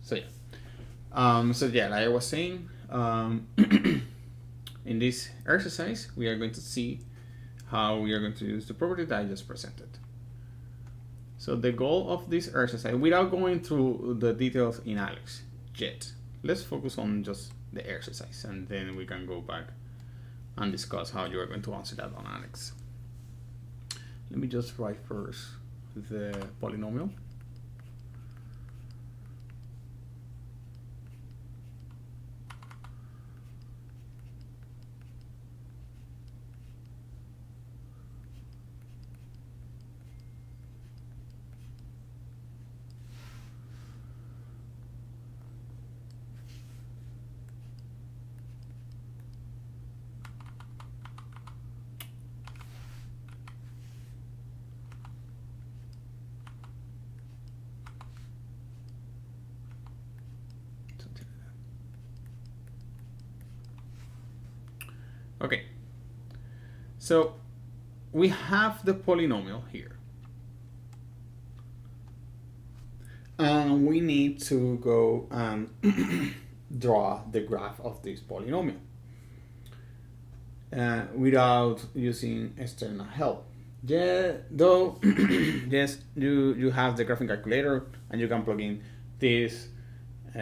So yeah. Like I was saying, in this exercise, we are going to see how we are going to use the property that I just presented. So the goal of this exercise, without going through the details in Alex yet, let's focus on just the exercise, and then we can go back and discuss how you are going to answer that on Alex. Let me just write first the polynomial. Okay, so we have the polynomial here. And we need to go and draw the graph of this polynomial without using external help. Yeah, though, yes, you have the graphing calculator and you can plug in this.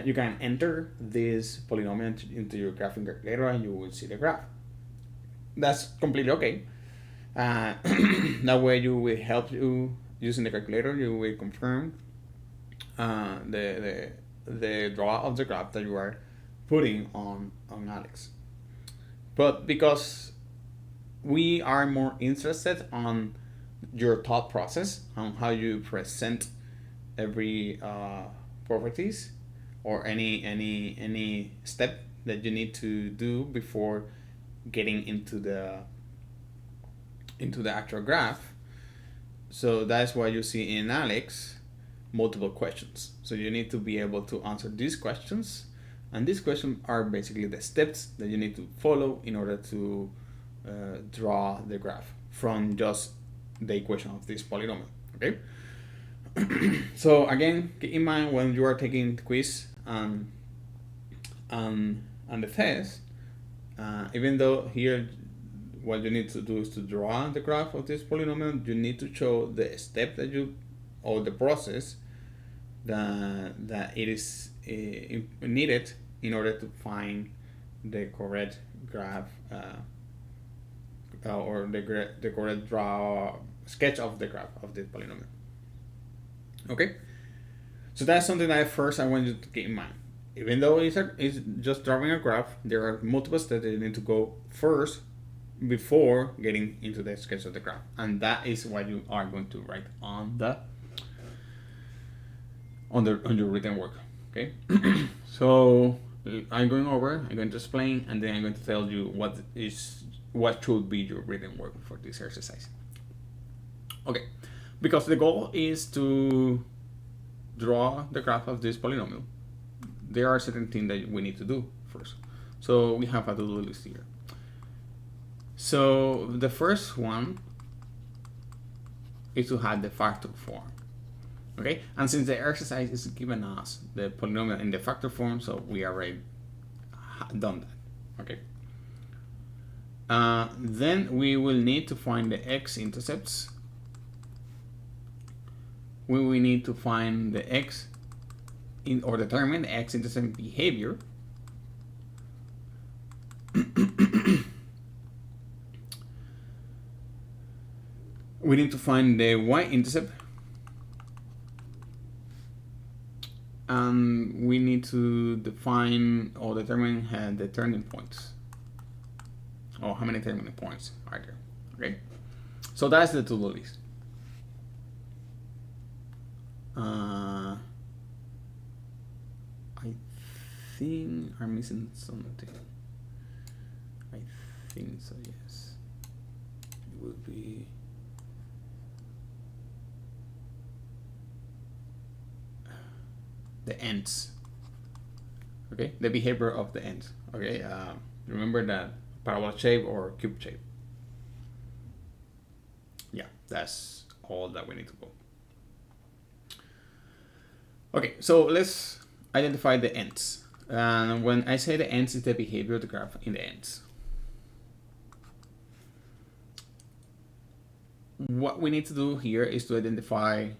You can enter this polynomial into your graphing calculator and you will see the graph. That's completely okay. That way you will help you using the calculator. You will confirm the draw of the graph that you are putting on Alex. But because we are more interested on your thought process, on how you present every properties or any step that you need to do before getting into the actual graph. So that's why you see in Alex multiple questions. So you need to be able to answer these questions, and these questions are basically the steps that you need to follow in order to draw the graph from just the equation of this polynomial. Okay. So again, keep in mind when you are taking the quiz and the test, even though here what you need to do is to draw the graph of this polynomial, you need to show the step that you, or the process that it is needed in order to find the correct graph or the correct draw sketch of the graph of this polynomial. Okay, so that's something that first I want you to keep in mind. Even though it's just drawing a graph, there are multiple steps that you need to go first before getting into the sketch of the graph, and that is what you are going to write on your written work. Okay. So I'm going to explain, and then I'm going to tell you what should be your written work for this exercise. Okay, because the goal is to draw the graph of this polynomial, there are certain things that we need to do first. So we have a to-do list here. So the first one is to have the factor form. Okay, and since the exercise is given us the polynomial in the factor form, so we already done that. Okay. Then we will need to find the x-intercepts. We will need to find the x or determine the x-intercept behavior. We need to find the y-intercept. And we need to define or determine the turning points, or how many turning points are there. Okay, so that's the to-do list. I think I'm missing something. I think so, yes. It will be the ends. Okay, the behavior of the ends. Okay, remember that parabola shape or cube shape. Yeah, that's all that we need to go. Okay, so let's identify the ends. And when I say the ends, it's the behavior of the graph in the ends. What we need to do here is to identify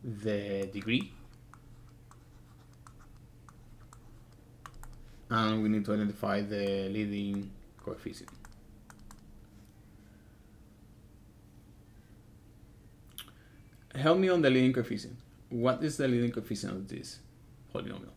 the degree. And we need to identify the leading coefficient. Help me on the leading coefficient. What is the leading coefficient of this polynomial?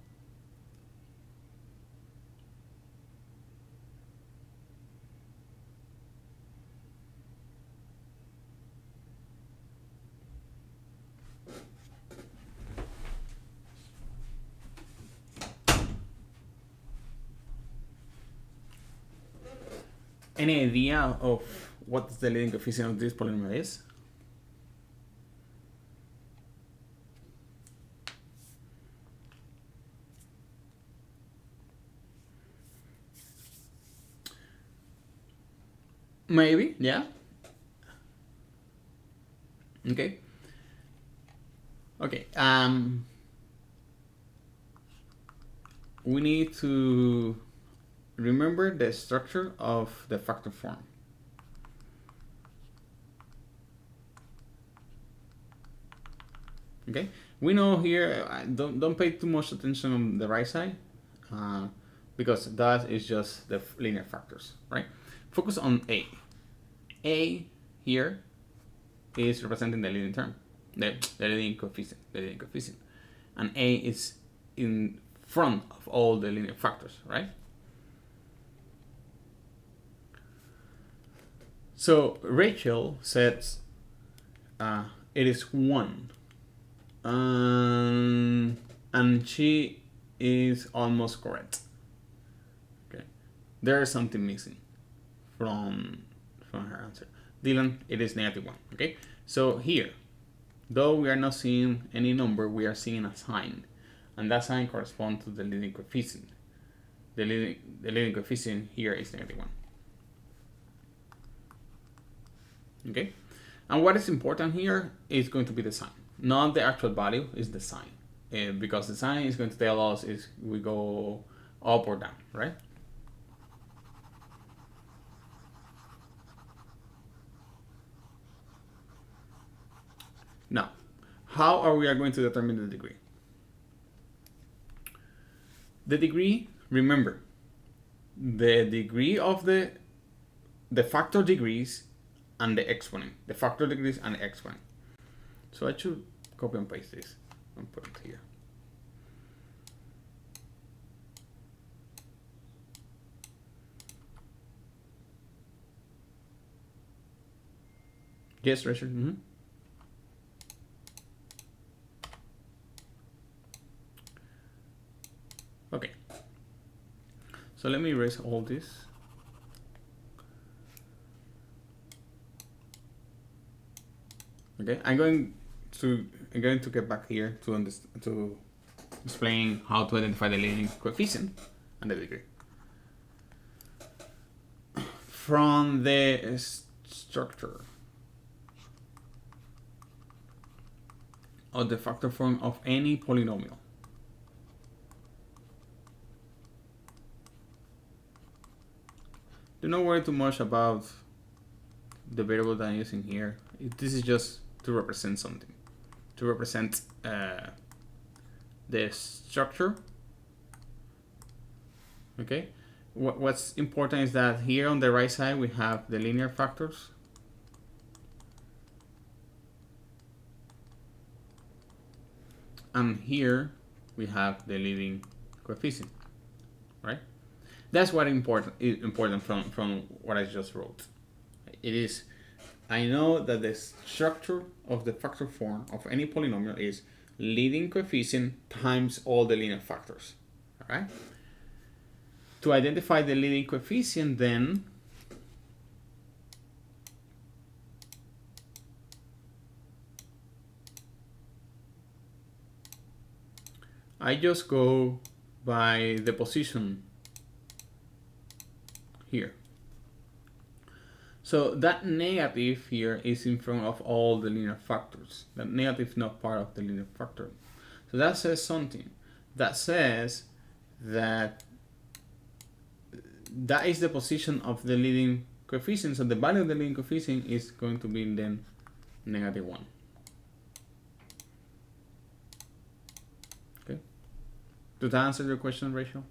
Any idea of what the leading coefficient of this polynomial is? Maybe, yeah. Okay. Okay. We need to remember the structure of the factor form. Okay. We know here. Don't pay too much attention on the right side, because that is just the linear factors, right? Focus on A. A here is representing the leading term, the leading coefficient, and A is in front of all the linear factors, right? So Rachel says it is 1, and she is almost correct. Okay, there is something missing from her answer. Dylan, it is -1. Okay, so here, though we are not seeing any number, we are seeing a sign, and that sign corresponds to the leading coefficient. The leading coefficient here is -1. Okay, and what is important here is going to be the sign, not the actual value, is the sign, because the sign is going to tell us if we go up or down, right? Now, how are we going to determine the degree? The degree, remember, the degree of the factor degrees and the exponent, the factor degrees and the exponent. So I should copy and paste this and put it here. Yes, Richard. Mm-hmm. Okay. So let me erase all this. Okay, I'm going to get back here to explain how to identify the leading coefficient and the degree. From the structure of the factor form of any polynomial, do not worry too much about the variable that I'm using here. This is just to represent something, to represent the structure. Okay, what's important is that here on the right side we have the linear factors, and here we have the leading coefficient, right? That's what is important from what I just wrote. It is, I know that the structure of the factor form of any polynomial is leading coefficient times all the linear factors. All right. To identify the leading coefficient, then I just go by the position here. So that negative here is in front of all the linear factors. That negative is not part of the linear factor. So that says something. that says that that is the position of the leading coefficient. So the value of the leading coefficient is going to be then -1. Okay. Does that answer your question, Rachel?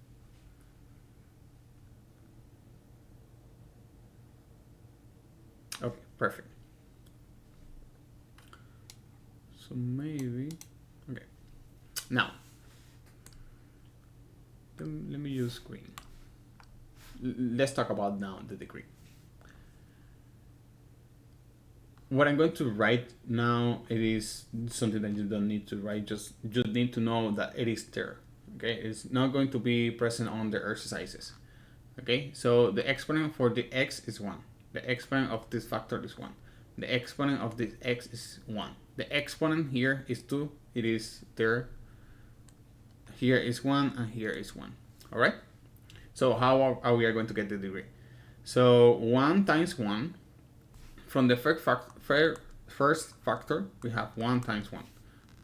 Okay, perfect. So maybe, okay. Now, let me use green. Let's talk about now the degree. What I'm going to write now, it is something that you don't need to write, just need to know that it is there. Okay, it's not going to be present on the exercises. Okay, so the exponent for the x is 1. The exponent of this factor is 1. The exponent of this x is 1. The exponent here is 2. It is there. Here is 1 and here is 1. All right. So how are we going to get the degree? So 1 times 1. From the first factor, we have 1 times 1.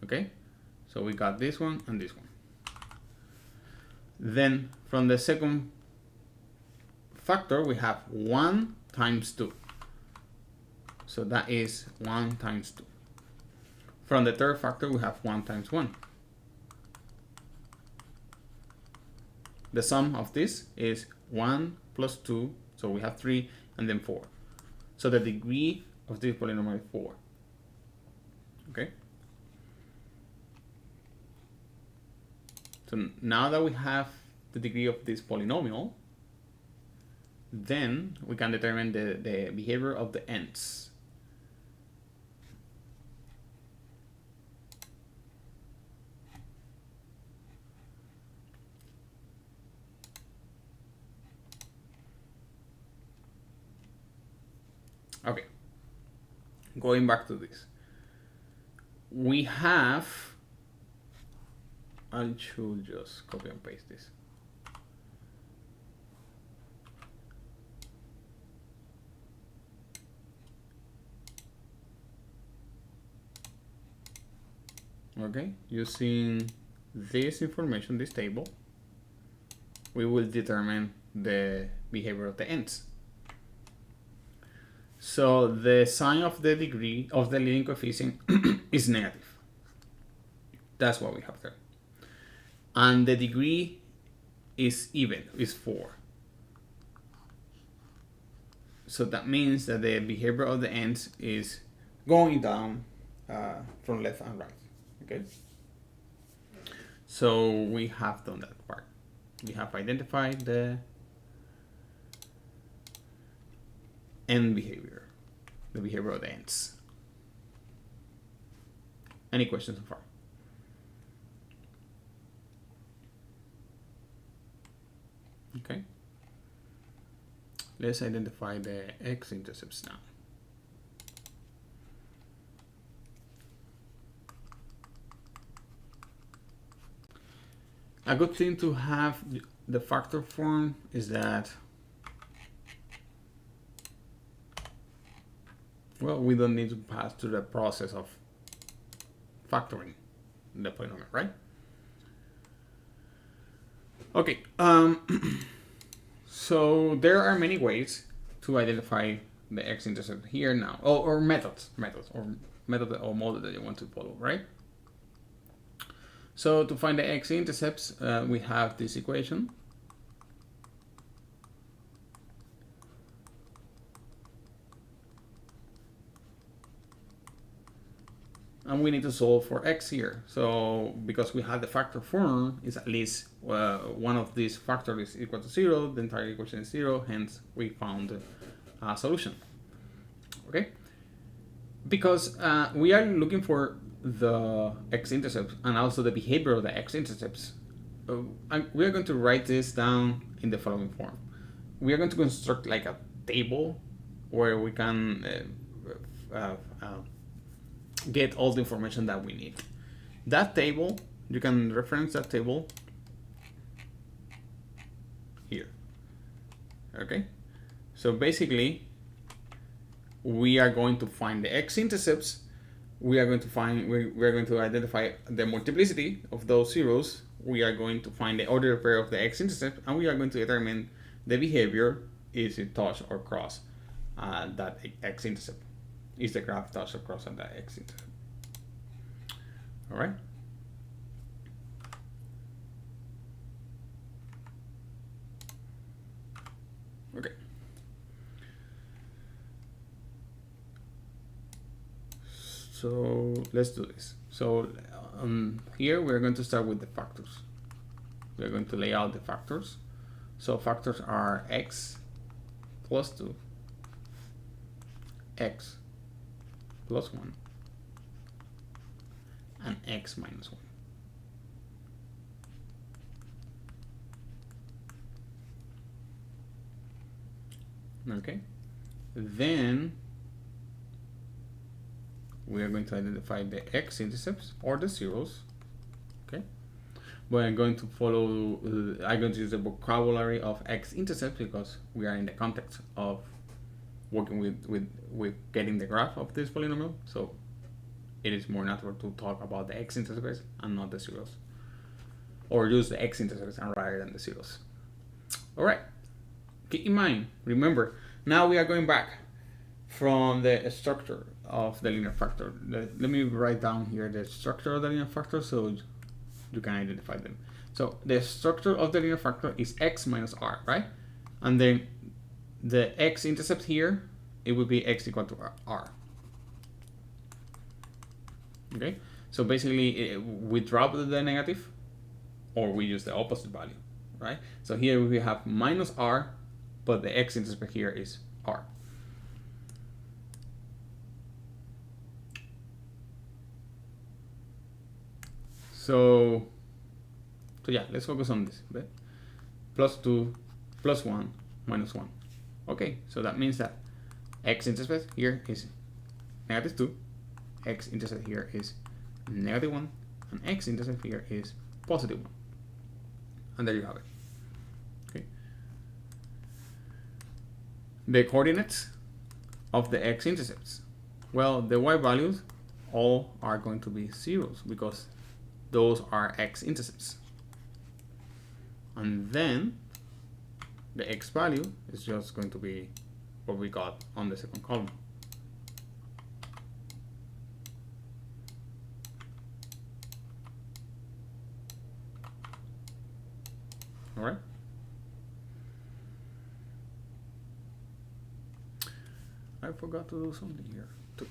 Okay. So we got this one and this one. Then from the second factor, we have 1 times 2. So that is 1 times 2. From the third factor, we have 1 times 1. The sum of this is 1 plus 2, so we have 3, and then 4. So the degree of this polynomial is 4. Okay? So now that we have the degree of this polynomial, then we can determine the behavior of the ends. Okay, going back to this, we have, I should just copy and paste this. Okay, using this information, this table, we will determine the behavior of the ends. So the sign of the degree of the leading coefficient is negative. That's what we have there. And the degree is even, is 4. So that means that the behavior of the ends is going down from left and right. Okay. So we have done that part. We have identified the end behavior, the behavior of the ends. Any questions so far? Okay. Let's identify the x-intercepts now. A good thing to have the factor form is that, well, we don't need to pass through the process of factoring the polynomial, right? Okay, so there are many ways to identify the x-intercept here now, or methods or method or model that you want to follow, right? So to find the x-intercepts, we have this equation. And we need to solve for x here. So because we have the factor form, is at least one of these factors is equal to 0, the entire equation is 0, hence we found a solution. Okay? Because we are looking for the x-intercepts and also the behavior of the x-intercepts. We are going to write this down in the following form. We are going to construct like a table where we can get all the information that we need. That table, you can reference that table here. Okay, so basically we are going to find the x-intercepts we are going to find, we are going to identify the multiplicity of those zeros. We are going to find the order pair of the x-intercept, and we are going to determine the behavior. Is it touch or cross that x-intercept? Is the graph touch or cross at that x-intercept? All right. Okay. So let's do this. So here we're going to start with the factors. We're going to lay out the factors. So factors are x plus 2, x plus 1, and x minus 1. Okay. Then we are going to identify the x-intercepts or the zeros. Okay. But I'm going to follow, I'm going to use the vocabulary of x-intercepts because we are in the context of working with getting the graph of this polynomial. So it is more natural to talk about the x-intercepts and not the zeros. Or use the x-intercepts and rather than the zeros. All right. Keep in mind, remember, now we are going back from the structure of the linear factor. Let me write down here the structure of the linear factor so you can identify them. So the structure of the linear factor is x minus r, right? And then the x-intercept here, it would be x equal to r. Okay, so basically we drop the negative or we use the opposite value, right? So here we have minus r, but the x-intercept here is r. So yeah, let's focus on this. Okay? Plus 2, plus 1, minus 1. Okay, so that means that x-intercept here is negative 2, x-intercept here is negative 1, and x-intercept here is positive 1. And there you have it. Okay. The coordinates of the x-intercepts. Well, the y values all are going to be zeros because those are x-intercepts. And then the x value is just going to be what we got on the second column. All right. I forgot to do something here too.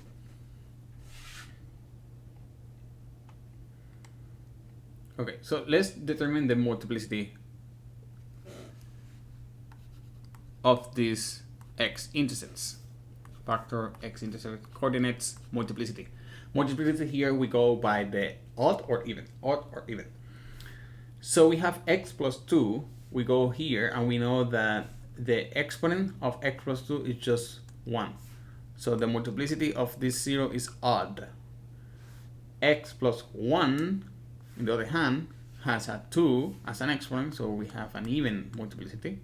Okay, so let's determine the multiplicity of these x-intercepts. Factor, x-intercept, coordinates, multiplicity. Multiplicity here we go by the odd or even, odd or even. So we have x plus 2, we go here and we know that the exponent of x plus 2 is just 1. So the multiplicity of this 0 is odd. X plus 1, on the other hand, has a 2 as an exponent, so we have an even multiplicity.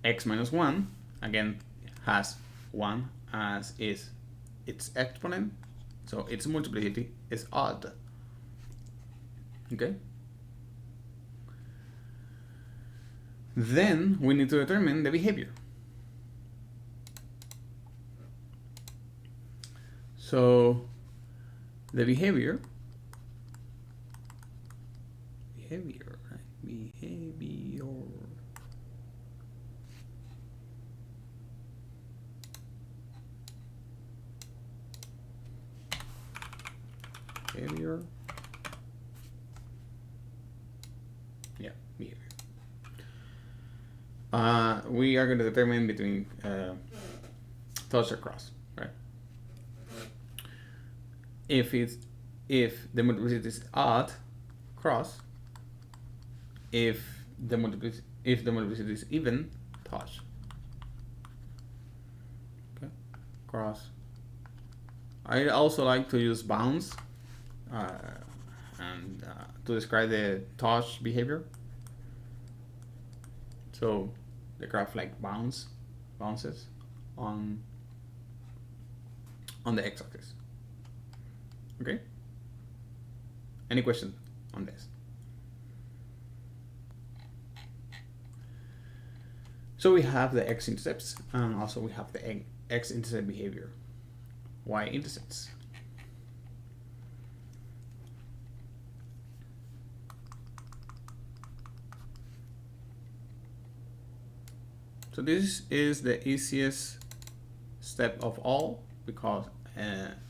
X minus 1, again, has 1 as is its exponent, so its multiplicity is odd. Okay? Then we need to determine the behavior. So the behavior, right? Behavior. Behavior. Yeah, behavior. We are going to determine between touch or cross, right? If the multiplicity is odd, cross. If the multiplicity is even, touch. Okay, cross. I also like to use bounds and to describe the touch behavior. So the graph like bounces on the x-axis. Okay? Any questions on this? So we have the x-intercepts, and also we have the x-intercept behavior, y-intercepts. So this is the easiest step of all, because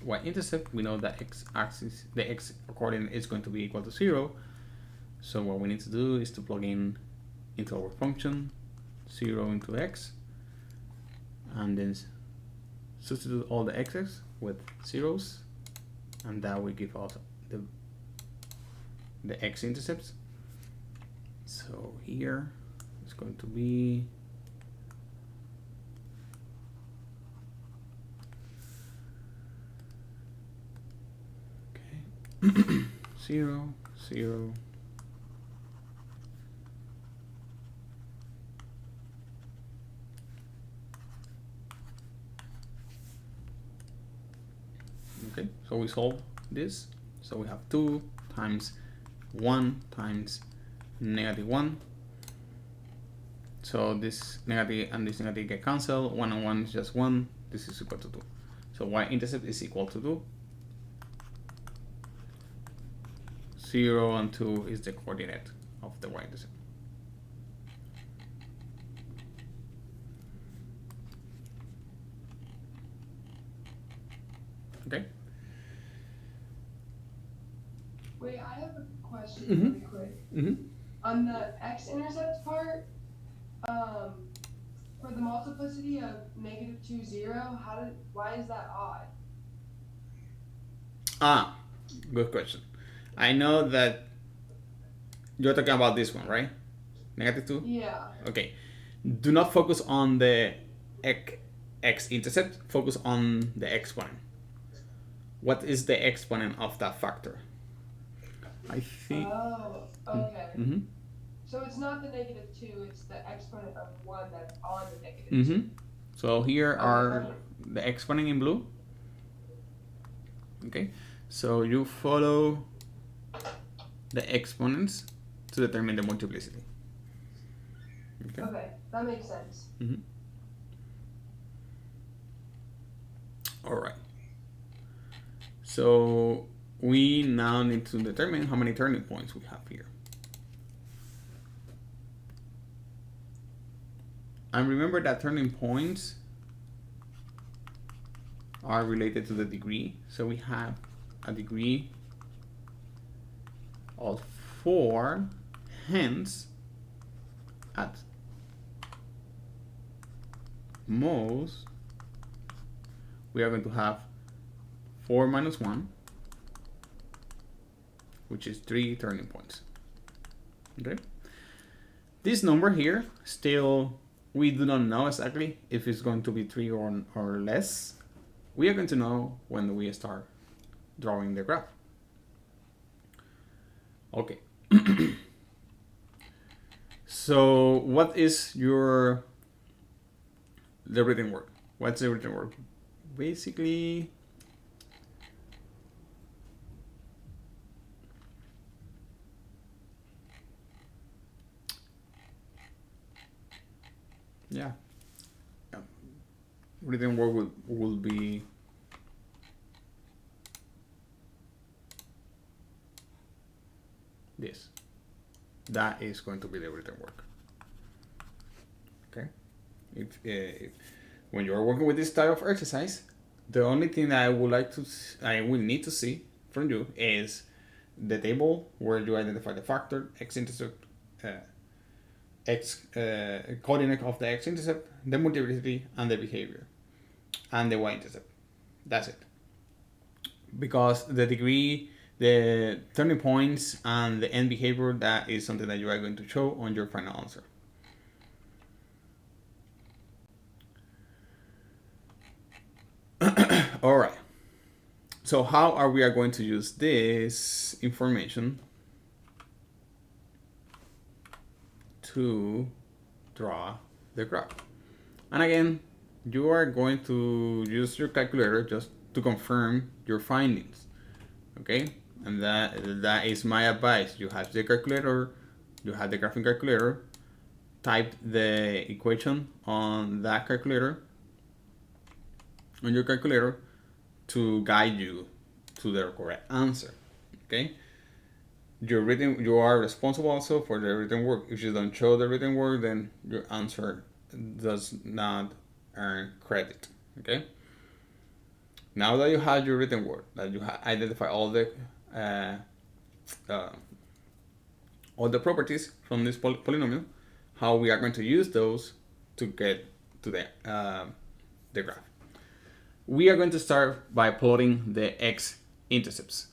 y-intercept, we know that x-axis, the x coordinate is going to be equal to 0. So what we need to do is to plug in into our function 0 into x, and then substitute all the x's with zeros, and that will give us the x-intercepts. So here it's going to be okay 0, 0, okay, so we solve this. So we have 2 times 1 times -1. So this negative and this negative get cancelled. 1 and 1 is just 1. This is equal to 2. So y-intercept is equal to 2. 0 and 2 is the coordinate of the y-intercept. Okay. Wait, I have a question really quick. On the x-intercept part, for the multiplicity of -2, 0, why is that odd? Ah, good question. I know that you're talking about this one, right? -2? Yeah. Okay. Do not focus on the x-intercept, focus on the exponent. What is the exponent of that factor? I think. Oh, okay. Mm-hmm. So it's not the -2, it's the exponent of 1 that's on the -2. So here are the exponent in blue. Okay, so you follow the exponents to determine the multiplicity. Okay, that makes sense. All right. So we now need to determine how many turning points we have here. And remember that turning points are related to the degree. So we have a degree of 4, hence at most we are going to have 4 minus 1, which is 3 turning points. Okay, this number here, still we do not know exactly if it's going to be 3 or less. We are going to know when we start drawing the graph. Okay. So what is the written word? What's the written word? Basically, yeah. Written word will be this. That is going to be the written word. Okay. If when you are working with this type of exercise, the only thing that I will need to see from you is the table where you identify the factor, x-intercept, coordinate of the x-intercept, the multiplicity, and the behavior, and the y-intercept. That's it. Because the degree, the turning points, and the end behavior, that is something that you are going to show on your final answer. All right. So how are we going to use this information to draw the graph? And again, you are going to use your calculator just to confirm your findings. Okay, and that is my advice. You have the calculator, you have the graphing calculator, type the equation on that calculator, on your calculator, to guide you to the correct answer. Okay, you are responsible also for the written work. If you don't show the written work, then your answer does not earn credit. Okay, now that you have your written work, that you identify uh, all the properties from this polynomial, how we are going to use those to get to the graph. We are going to start by plotting the x-intercepts.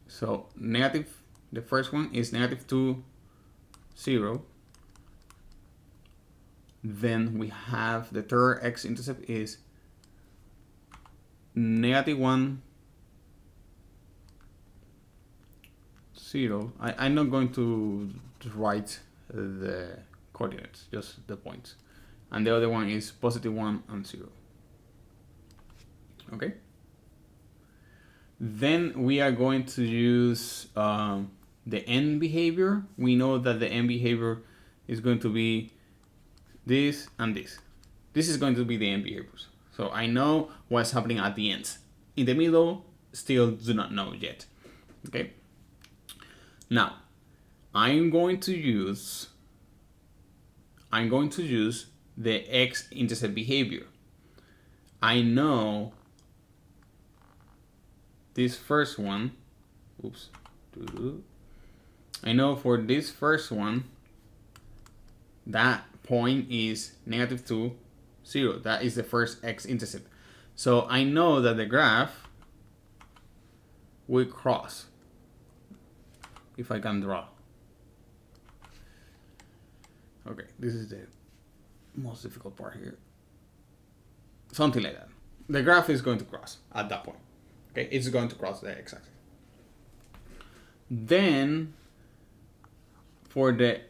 So the first one is -2, 0. Then we have the third x-intercept is -1, 0. I'm not going to write the coordinates, just the points. And the other one is +1 and 0. Okay. Then we are going to use the end behavior. We know that the end behavior is going to be this and this. This is going to be the end behaviors. So I know what's happening at the ends. In the middle, still do not know yet. Okay. Now, I'm going to use the x-intercept behavior. I know this first one, oops, I know for this first one, that point is -2, 0. That is the first x-intercept. So I know that the graph will cross, if I can draw. Okay, this is the most difficult part here. Something like that. The graph is going to cross at that point. Okay, it's going to cross the x-axis. Then, for the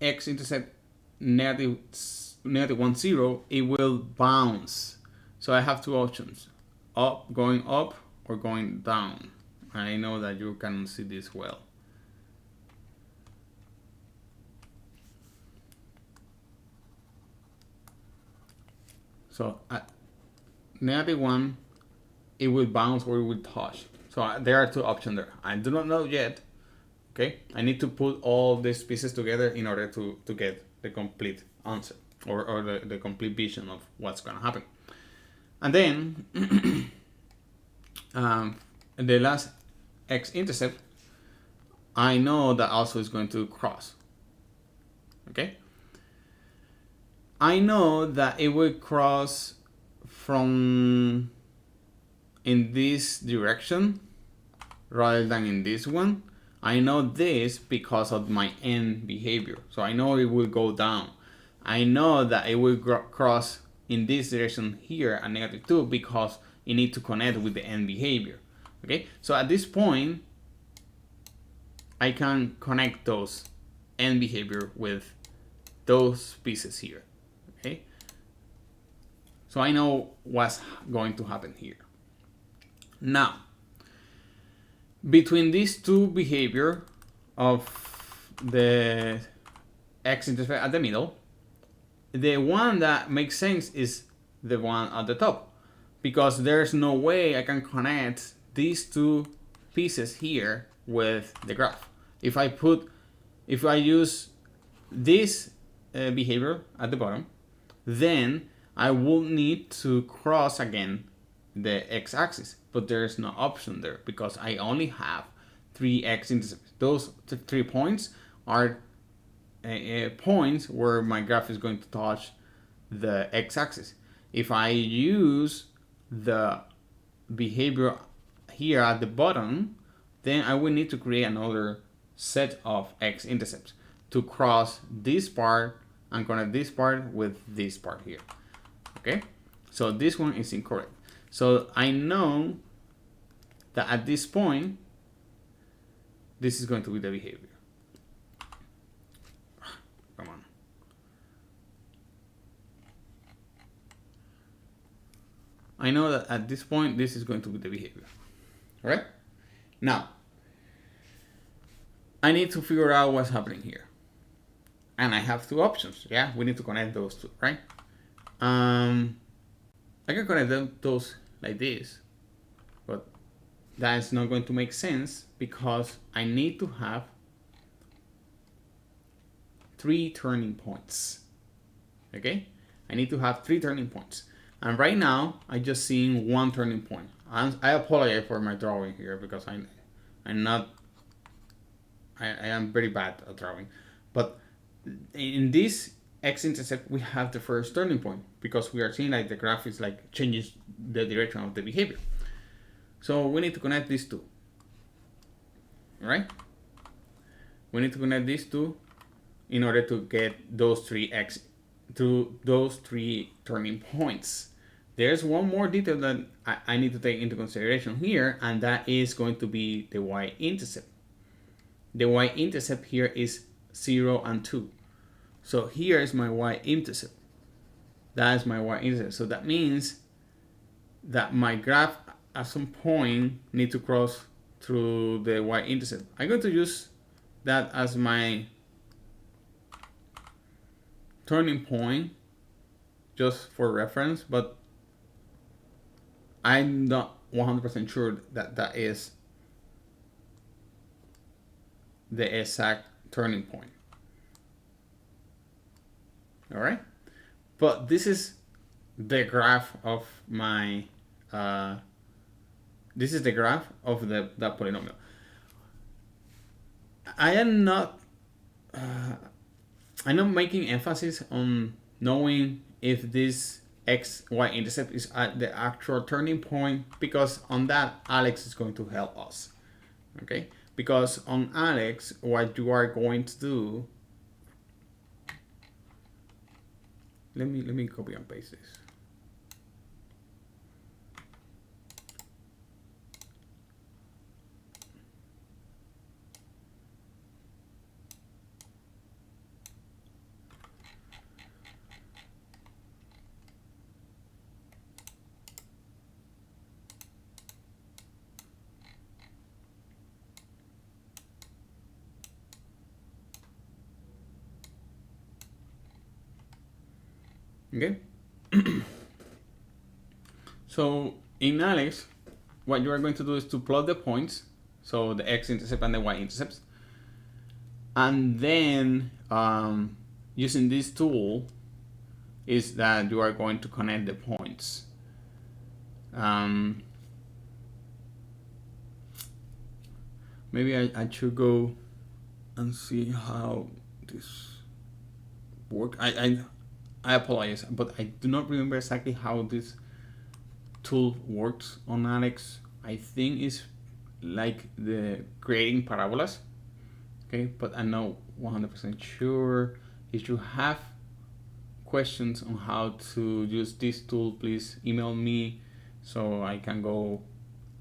x-intercept -1, 0, it will bounce. So I have two options: going up or going down. I know that you can see this well. So at -1, it will bounce or it will touch. So there are two options there. I do not know yet. Okay, I need to put all these pieces together in order to get the complete answer or the complete vision of what's going to happen. And then the last x-intercept, I know that also is going to cross. Okay, I know that it will cross from in this direction rather than in this one. I know this because of my end behavior. So I know it will go down. I know that it will cross in this direction here at -2 because it needs to connect with the end behavior. Okay, so at this point, I can connect those end behavior with those pieces here. Okay, so I know what's going to happen here. Now, between these two behavior of the x-intercept at the middle, the one that makes sense is the one at the top, because there's no way I can connect these two pieces here with the graph. If I use this behavior at the bottom, then I will need to cross again the x-axis, but there's no option there because I only have 3 x-intercepts. Those 3 points are points where my graph is going to touch the x-axis. If I use the behavior here at the bottom, then I will need to create another set of x-intercepts to cross this part and connect this part with this part here. Okay, so this one is incorrect. So I know that at this point, this is going to be the behavior. Come on. I know that at this point, this is going to be the behavior. All right? Now, I need to figure out what's happening here. And I have two options. Yeah, we need to connect those two, right? I can connect those like this, but that's not going to make sense because I need to have 3 turning points. Okay? I need to have 3 turning points. And right now, I just seeing 1 turning point. I apologize for my drawing here because I am very bad at drawing. But in this x-intercept, we have the first turning point because we are seeing like the graph is like changes the direction of the behavior. So we need to connect these two. All right? We need to connect these two in order to get those 3 turning points. There's one more detail that I need to take into consideration here, and that is going to be the y-intercept. The y-intercept here is 0 and 2. So here is my y-intercept. That is my y-intercept. So that means that my graph at some point needs to cross through the y-intercept. I'm going to use that as my turning point just for reference, but I'm not 100% sure that that is the exact turning point. All right, but this is the graph of my this is the graph of that polynomial. I'm not making emphasis on knowing if this y-intercept is at the actual turning point, because on that Alex is going to help us. Okay, because on Alex, what you are going to do, let me copy and paste this. Okay. So in Alex, what you are going to do is to plot the points, so the x-intercept and the y-intercepts, and then using this tool is that you are going to connect the points. Maybe I should go and see how this works. I apologize, but I do not remember exactly how this tool works on Alex. I think it's like the creating parabolas. Okay, but I'm not 100% sure. If you have questions on how to use this tool, please email me so I can go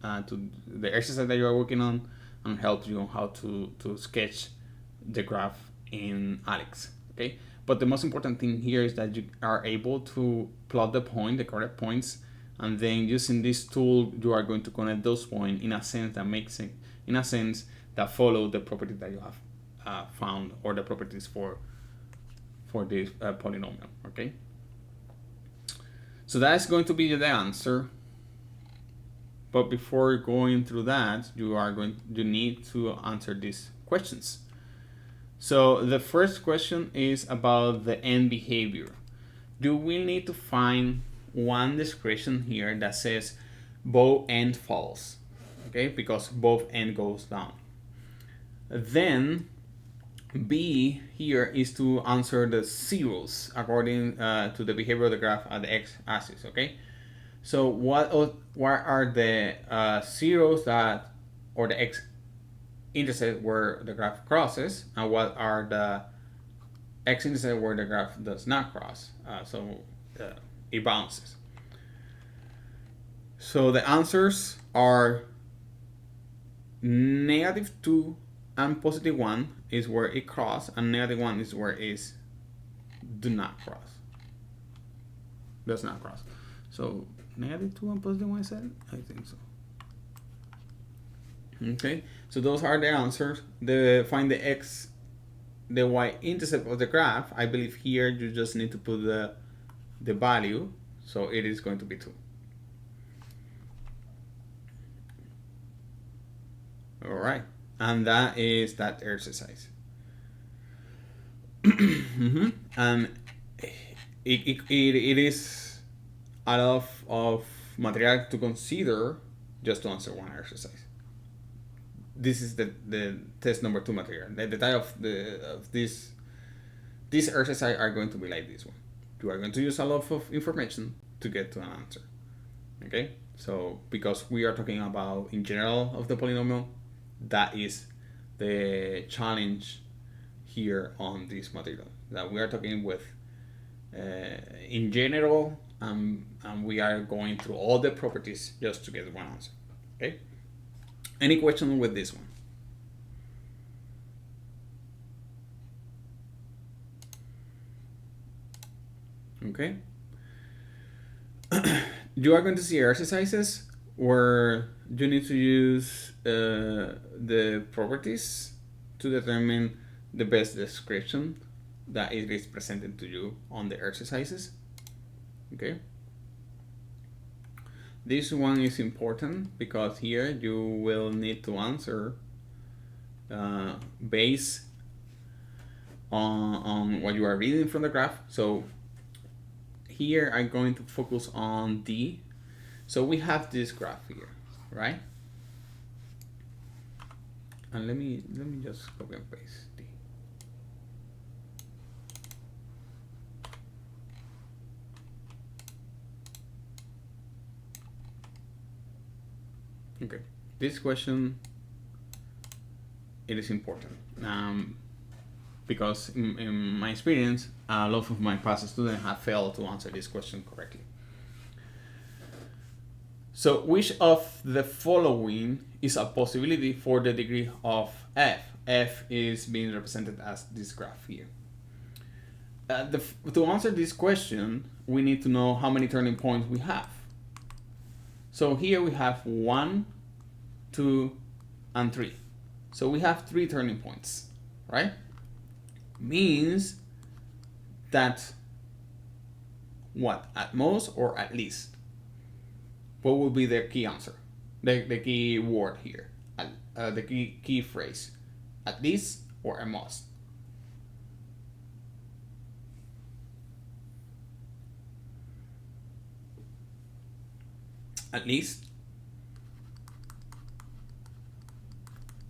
to the exercise that you are working on and help you on how to sketch the graph in Alex. Okay, but the most important thing here is that you are able to plot the correct points, and then using this tool you are going to connect those points in a sense that follow the property that you have found, or the properties for this polynomial. Okay, so that's going to be the answer. But before going through that, you need to answer these questions. So the first question is about the end behavior. Do we need to find one description here that says both end false? Okay, because both end goes down. Then B here is to answer the zeros according to the behavior of the graph at the x-axis. Okay, so what are the zeros that, or the x-intercept where the graph crosses, and what are the x-intercept where the graph does not cross? It bounces. So the answers are -2 and +1 is where it crosses, and -1 is where it does not cross. So -2 and +1 is that? I think so. Okay, so those are the answers. Find the y-intercept of the graph. I believe here you just need to put the value, so it is going to be 2. All right, and that is that exercise. And it is a lot of material to consider just to answer one exercise. This is the test number 2 material. The type of this exercise are going to be like this one. You are going to use a lot of information to get to an answer. Okay, so because we are talking about in general of the polynomial, that is the challenge here on this material, that we are talking with in general, and we are going through all the properties just to get one answer. Okay, any question with this one? Okay. You are going to see exercises where you need to use the properties to determine the best description that it is presented to you on the exercises. Okay. This one is important because here you will need to answer based on what you are reading from the graph. So here I'm going to focus on D. So we have this graph here, right? And let me just copy and paste D. Okay, this question, it is important because in my experience, a lot of my past students have failed to answer this question correctly. So which of the following is a possibility for the degree of f? F is being represented as this graph here. To answer this question, we need to know how many turning points we have. So here we have 1, 2, and 3. So we have 3 turning points, right? Means that what? At most or at least? What will be the key answer? The key word here, the key phrase, at least or at most? At least.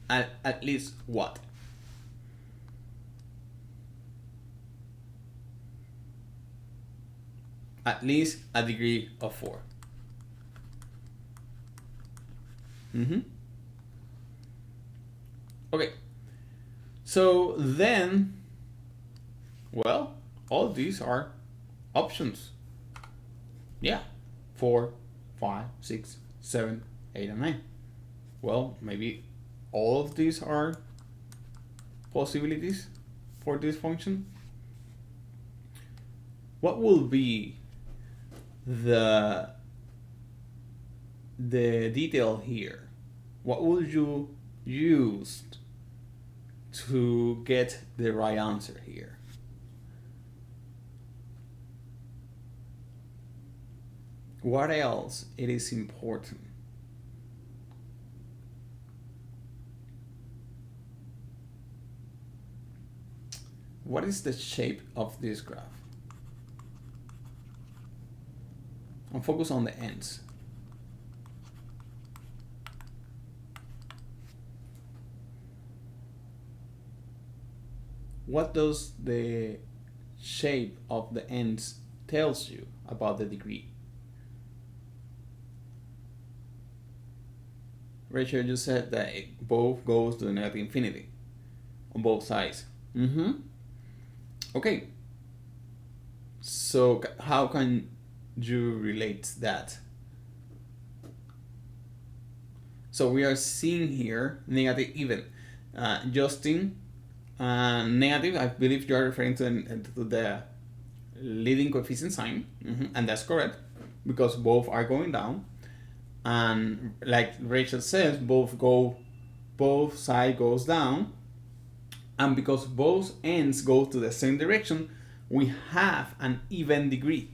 At least what? At least a degree of 4. Okay, so then, well, all these are options. Yeah, 4, 5, 6, 7, 8, and 9. Well, maybe all of these are possibilities for this function. What will be the detail here? What will you use to get the right answer here? What else it is important? What is the shape of this graph? And focus on the ends. What does the shape of the ends tells you about the degree? Rachel, you said that it both goes to the negative infinity on both sides. Okay. So how can you relate that? So we are seeing here negative even. Justin, negative, I believe you are referring to the leading coefficient sign, and that's correct because both are going down, and like Rachel says, both go both sides goes down, and because both ends go to the same direction, we have an even degree.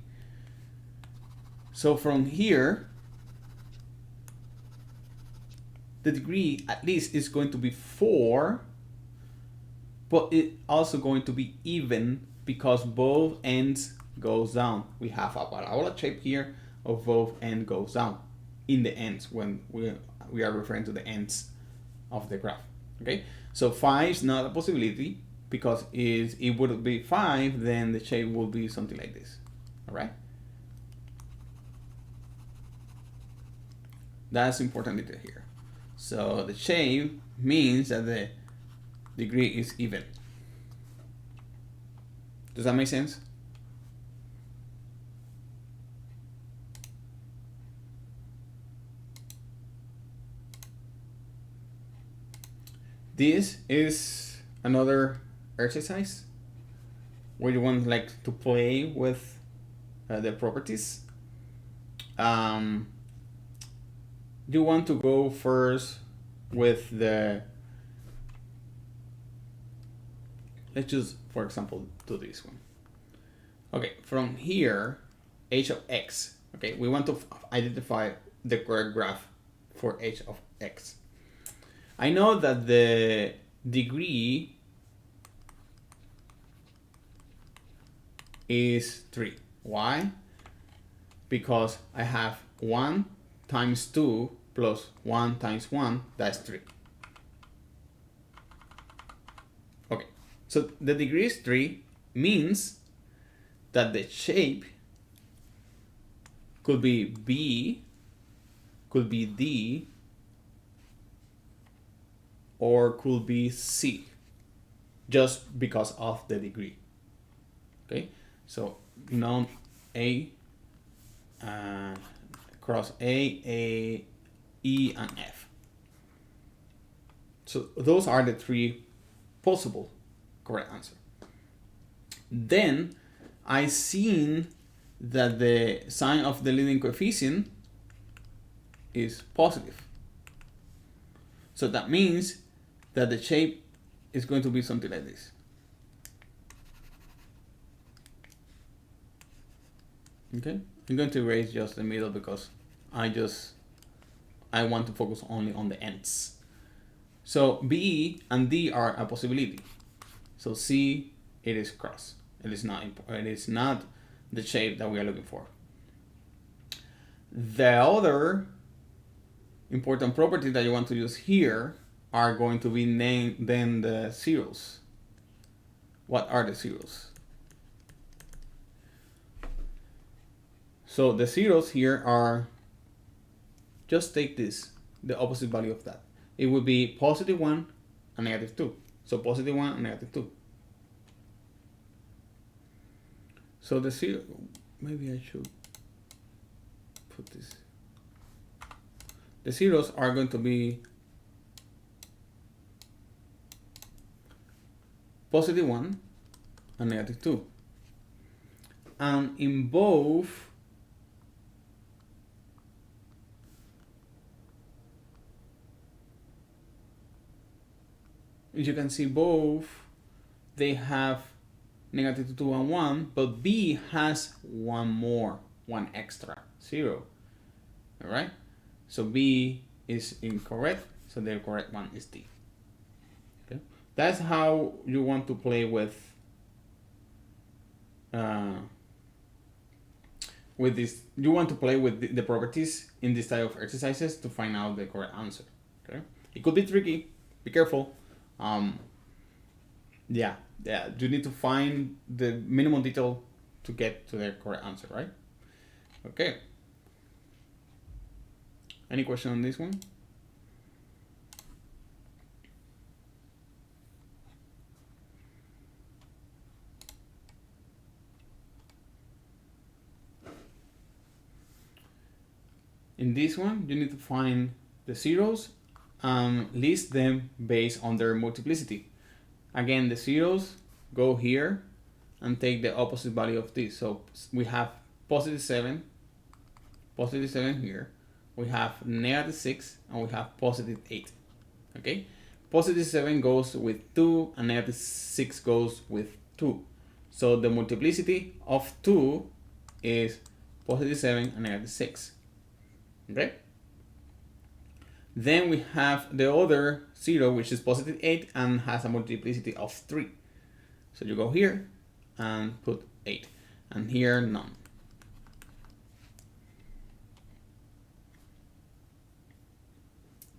So from here, the degree at least is going to be 4, but it also going to be even because both ends goes down. We have a parabola shape here of both ends goes down in the ends when we are referring to the ends of the graph. Okay, so 5 is not a possibility because it would be 5, then the shape will be something like this. All right, that's important detail here. So the shape means that the degree is even. Does that make sense? This is another exercise where you want like to play with the properties. You want to go first with the, let's just for example do this one. Okay, from here h of x, okay, we want to identify the correct graph for h of x. I know that the degree is 3. Why? Because I have 1 times 2 plus 1 times 1, that's 3. Okay, so the degree is 3 means that the shape could be B, could be D, or could be C, just because of the degree. Okay, so non A, cross A, E, and F. So those are the 3 possible correct answers. Then I seen that the sign of the leading coefficient is positive. So that means that the shape is going to be something like this. Okay, I'm going to erase just the middle because I want to focus only on the ends. So B and D are a possibility. So C, it is cross. It is not the shape that we are looking for. The other important property that you want to use here are going to be then the zeros. What are the zeros? So the zeros here are, just take this, the opposite value of that. It would be positive 1 and negative 2. So positive 1 and negative 2. So the zero, maybe I should put this. The zeros are going to be positive 1 and negative 2. And in both, as you can see, both, they have negative 2 and 1, but B has one extra 0. All right, so B is incorrect, so the correct one is D. Okay, that's how you want to play with this. You want to play with the properties in this type of exercises to find out the correct answer. Okay, it could be tricky. Be careful. Yeah, you need to find the minimum detail to get to the correct answer, right? Okay. Any question on this one? In this one, you need to find the zeros and list them based on their multiplicity. Again, the zeros go here and take the opposite value of this. So we have positive 7 here. We have negative 6 and we have positive 8. Okay, positive 7 goes with 2 and negative 6 goes with 2. So the multiplicity of 2 is positive 7 and negative 6. Okay? Then we have the other 0, which is positive 8 and has a multiplicity of 3. So you go here and put 8, and here none.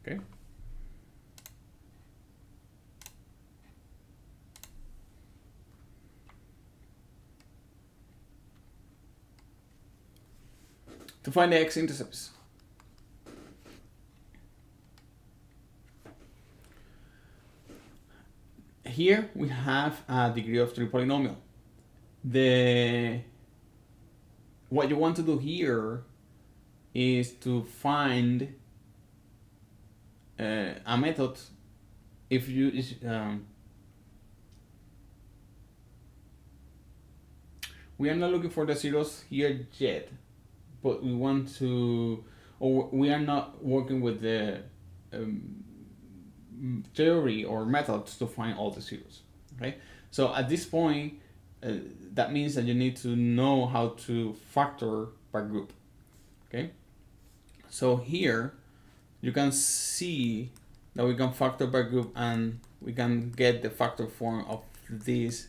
Okay. To find the x-intercepts. Here we have a degree of 3 polynomial. What you want to do here is to find a method. If you we are not looking for the zeros here yet, but we want to, or we are not working with the theory or methods to find all the zeros. Okay, so at this point, that means that you need to know how to factor by group. Okay, so here you can see that we can factor by group and we can get the factor form of this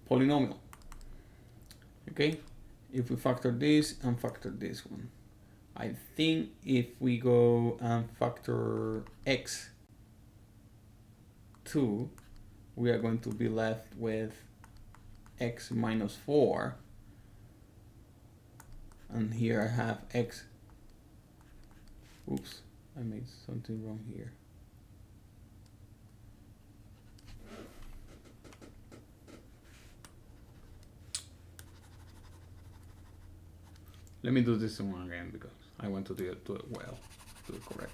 polynomial. Okay, if we factor this and factor this one, I think if we go and factor x2, we are going to be left with x minus 4, and here I have x. Oops, I made something wrong here. Let me do this one again because I want to do it well, do it correct.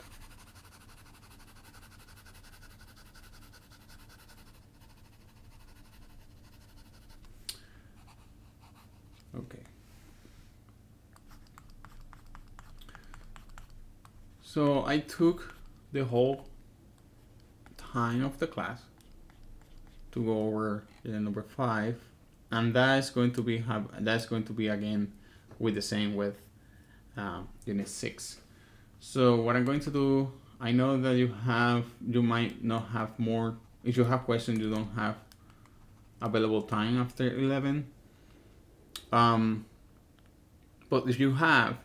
Okay. So I took the whole time of the class to go over unit number 5, and that's going to be again with the same with unit 6. So what I'm going to do, I know that you might not have more. If you have questions, you don't have available time after 11. But if you have,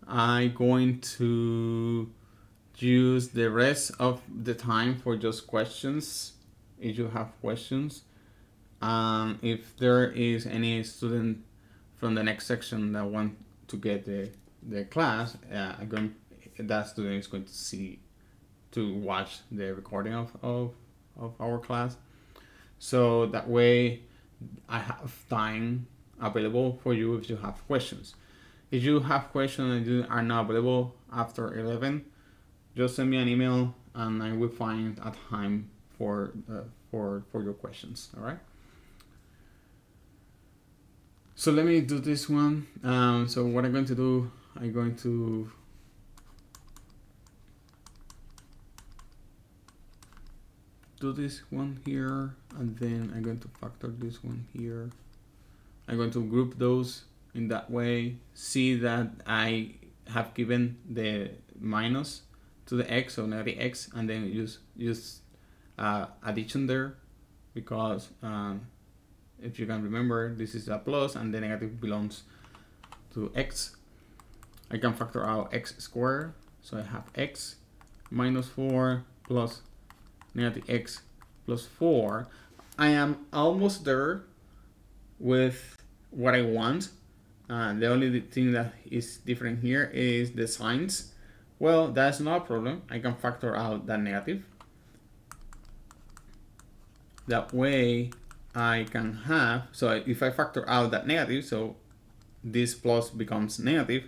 I'm going to use the rest of the time for just questions, if you have questions. If there is any student from the next section that want to get the class, that student is going to watch the recording of our class. So that way I have time available for you if you have questions. If you have questions and you are not available after 11, just send me an email and I will find a time for your questions. All right. So let me do this one. So what I'm going to do, I'm going to do this one here, and then I'm going to factor this one here. I'm going to group those in that way. See that I have given the minus to the x, so negative x, and then use addition there, because if you can remember, this is a plus and the negative belongs to x. I can factor out x squared, so I have x minus 4 plus negative x plus 4. I am almost there with what I want. The only thing that is different here is the signs. Well, that's not a problem. I can factor out that negative. That way I can have, so if I factor out that negative, so this plus becomes negative,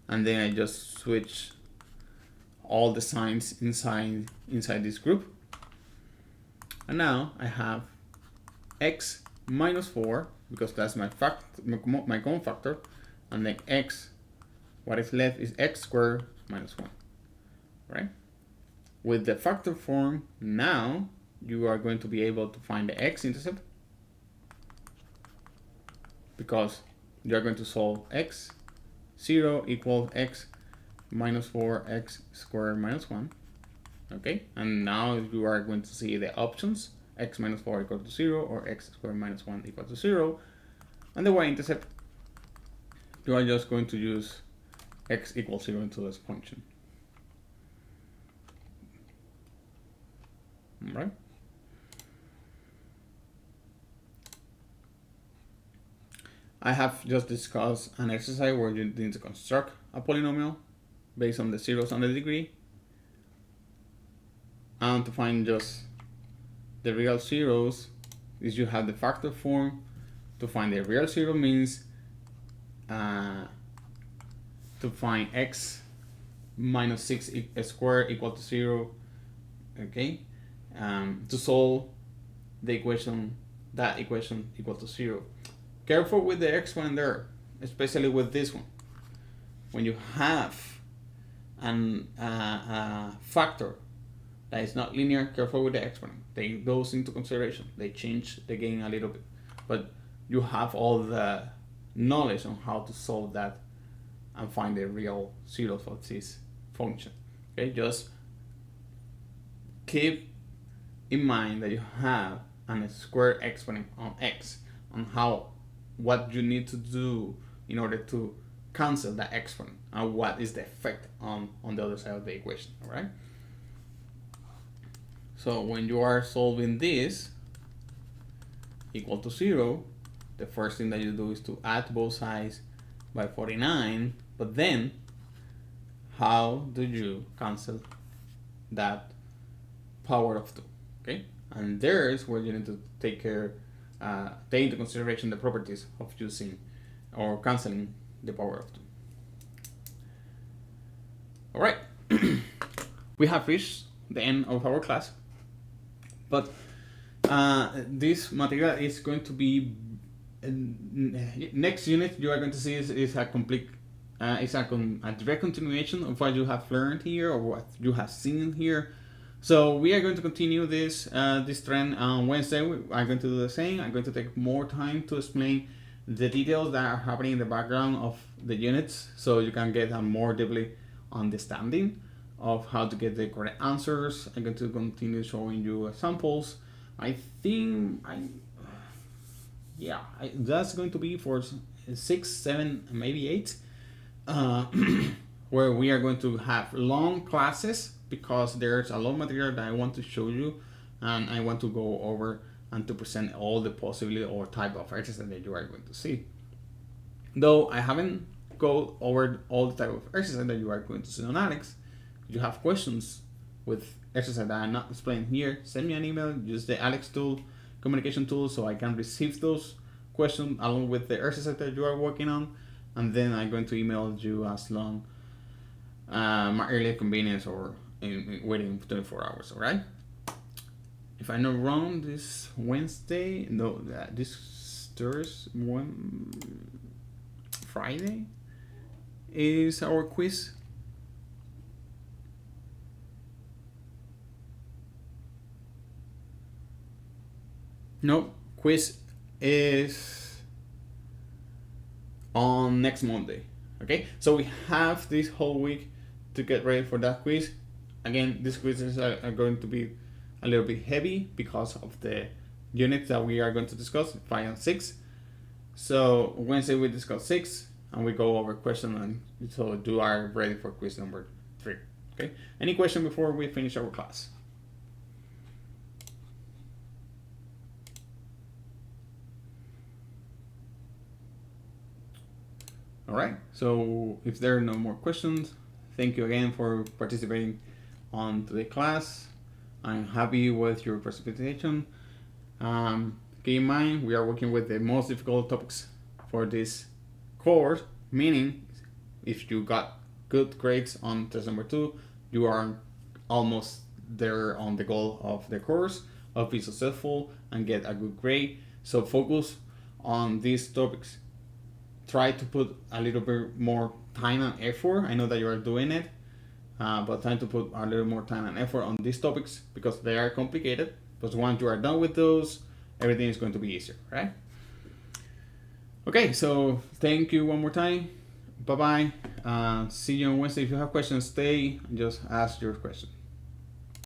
and then I just switch all the signs inside this group. And now I have x minus 4, because that's my common factor, and then x, what is left is x squared minus 1, right? with the factor form, now you are going to be able to find the x-intercept, because you are going to solve x 0 equals x minus 4x squared minus 1. Okay, and now you are going to see the options: x minus 4 equal to 0, or x squared minus 1 equal to 0. And the y-intercept, you are just going to use x equals 0 into this function. All right. I have just discussed an exercise where you need to construct a polynomial based on the zeros and the degree, and to find just the real zeros is you have the factor form. To find the real zero means to find x minus 6 squared equal to 0. Okay, to solve the equation, that equation equal to 0. Careful with the exponent there, especially with this one. When you have a factor that is not linear, careful with the exponent. Take those into consideration. They change the game a little bit, but you have all the knowledge on how to solve that and find the real zeros of this function. Okay, just keep in mind that you have a square exponent on x, on what you need to do in order to cancel that exponent, and what is the effect on the other side of the equation. All right. So when you are solving this equal to 0, the first thing that you do is to add both sides by 49, but then how do you cancel that power of 2? Okay, and there's where you need to take into consideration the properties of using or canceling the power of 2. All right, we have reached the end of our class, but this material is going to be next unit. You are going to see is a complete a direct continuation of what you have learned here or what you have seen here. So we are going to continue this trend on Wednesday. I'm going to do the same. I'm going to take more time to explain the details that are happening in the background of the units, so you can get a more deeply understanding of how to get the correct answers. I'm going to continue showing you examples. I think that's going to be for 6, 7, maybe 8, where we are going to have long classes, because there's a lot of material that I want to show you, and I want to go over and to present all the possibility or type of exercise that you are going to see. Though I haven't go over all the type of exercise that you are going to see on Alex. If you have questions with exercise that I'm not explaining here, send me an email. Use the Alex tool, communication tool, so I can receive those questions along with the exercise that you are working on, and then I'm going to email you as long my earlier convenience or waiting 24 hours. All right. If I'm not wrong, this Wednesday, no, this Thursday, Friday is our quiz. No, quiz is on next Monday. Okay, so we have this whole week to get ready for that quiz. Again, these quizzes are going to be a little bit heavy because of the units that we are going to discuss, 5 and 6. So Wednesday we discuss 6 and we go over question, and so you are ready for quiz number 3. Okay, any question before we finish our class? All right, so if there are no more questions, thank you again for participating on today's class. I'm happy with your participation. Keep in mind, we are working with the most difficult topics for this course, meaning if you got good grades on test number 2, you are almost there on the goal of the course of being successful and get a good grade. So focus on these topics. Try to put a little bit more time and effort. I know that you are doing it. but trying to put a little more time and effort on these topics because they are complicated. But once you are done with those, everything is going to be easier, right? Okay, so thank you one more time. Bye bye. See you on Wednesday. If you have questions, stay and just ask your question.